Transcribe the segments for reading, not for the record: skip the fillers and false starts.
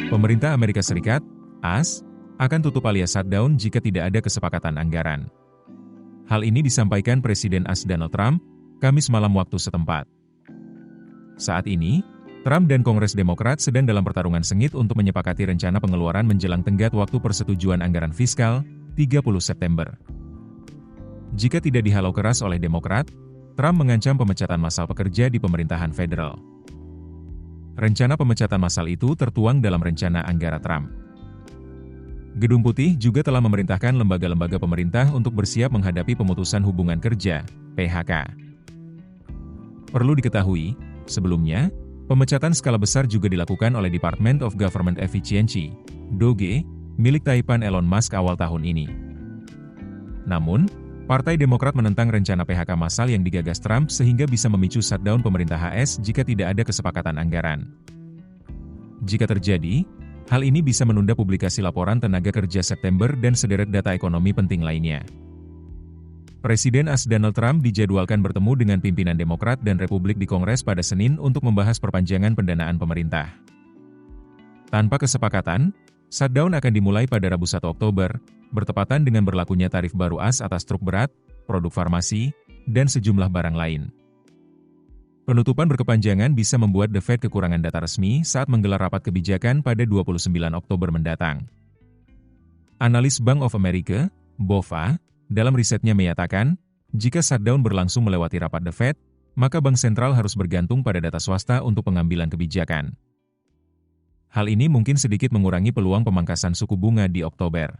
Pemerintah Amerika Serikat, AS, akan tutup alias shutdown jika tidak ada kesepakatan anggaran. Hal ini disampaikan Presiden AS Donald Trump, Kamis malam waktu setempat. Saat ini, Trump dan Kongres Demokrat sedang dalam pertarungan sengit untuk menyepakati rencana pengeluaran menjelang tenggat waktu persetujuan anggaran fiskal, 30 September. Jika tidak dihalau keras oleh Demokrat, Trump mengancam pemecatan massal pekerja di pemerintahan federal. Rencana pemecatan massal itu tertuang dalam rencana anggaran Trump. Gedung Putih juga telah memerintahkan lembaga-lembaga pemerintah untuk bersiap menghadapi pemutusan hubungan kerja, PHK. Perlu diketahui, sebelumnya, pemecatan skala besar juga dilakukan oleh Department of Government Efficiency, DOGE, milik Taipan Elon Musk awal tahun ini. Namun, Partai Demokrat menentang rencana PHK massal yang digagas Trump sehingga bisa memicu shutdown pemerintah AS jika tidak ada kesepakatan anggaran. Jika terjadi, hal ini bisa menunda publikasi laporan tenaga kerja September dan sederet data ekonomi penting lainnya. Presiden AS Donald Trump dijadwalkan bertemu dengan pimpinan Demokrat dan Republik di Kongres pada Senin untuk membahas perpanjangan pendanaan pemerintah. Tanpa kesepakatan, shutdown akan dimulai pada Rabu 1 Oktober, bertepatan dengan berlakunya tarif baru AS atas truk berat, produk farmasi, dan sejumlah barang lain. Penutupan berkepanjangan bisa membuat The Fed kekurangan data resmi saat menggelar rapat kebijakan pada 29 Oktober mendatang. Analis Bank of America, BofA, dalam risetnya menyatakan, jika shutdown berlangsung melewati rapat The Fed, maka bank sentral harus bergantung pada data swasta untuk pengambilan kebijakan. Hal ini mungkin sedikit mengurangi peluang pemangkasan suku bunga di Oktober.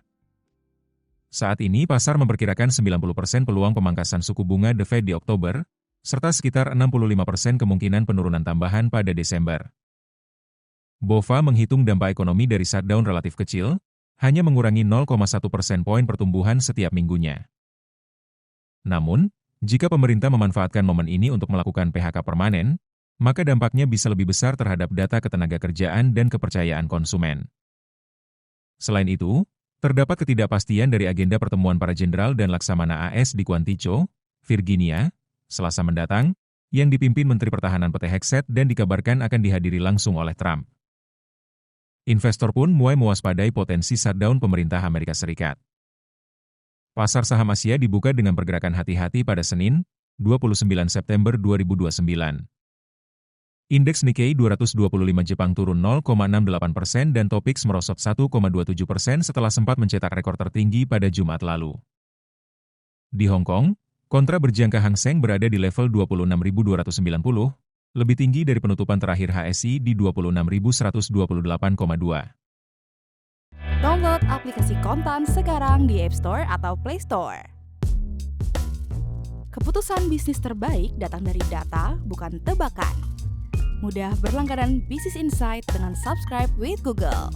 Saat ini pasar memperkirakan 90% peluang pemangkasan suku bunga The Fed di Oktober, serta sekitar 65% kemungkinan penurunan tambahan pada Desember. BofA menghitung dampak ekonomi dari shutdown relatif kecil, hanya mengurangi 0,1 persen poin pertumbuhan setiap minggunya. Namun, jika pemerintah memanfaatkan momen ini untuk melakukan PHK permanen, maka dampaknya bisa lebih besar terhadap data ketenagakerjaan dan kepercayaan konsumen. Selain itu, terdapat ketidakpastian dari agenda pertemuan para jenderal dan laksamana AS di Quantico, Virginia, Selasa mendatang, yang dipimpin Menteri Pertahanan Pete Hegseth dan dikabarkan akan dihadiri langsung oleh Trump. Investor pun mulai mewaspadai potensi shutdown pemerintah Amerika Serikat. Pasar saham Asia dibuka dengan pergerakan hati-hati pada Senin, 29 September 2029. Indeks Nikkei 225 Jepang turun 0,68% dan Topix merosot 1,27% setelah sempat mencetak rekor tertinggi pada Jumat lalu. Di Hong Kong, kontra berjangka Hang Seng berada di level 26.290, lebih tinggi dari penutupan terakhir HSI di 26.128,2. Download aplikasi Kontan sekarang di App Store atau Play Store. Keputusan bisnis terbaik datang dari data, bukan tebakan. Mudah berlangganan Business Insight dengan subscribe with Google.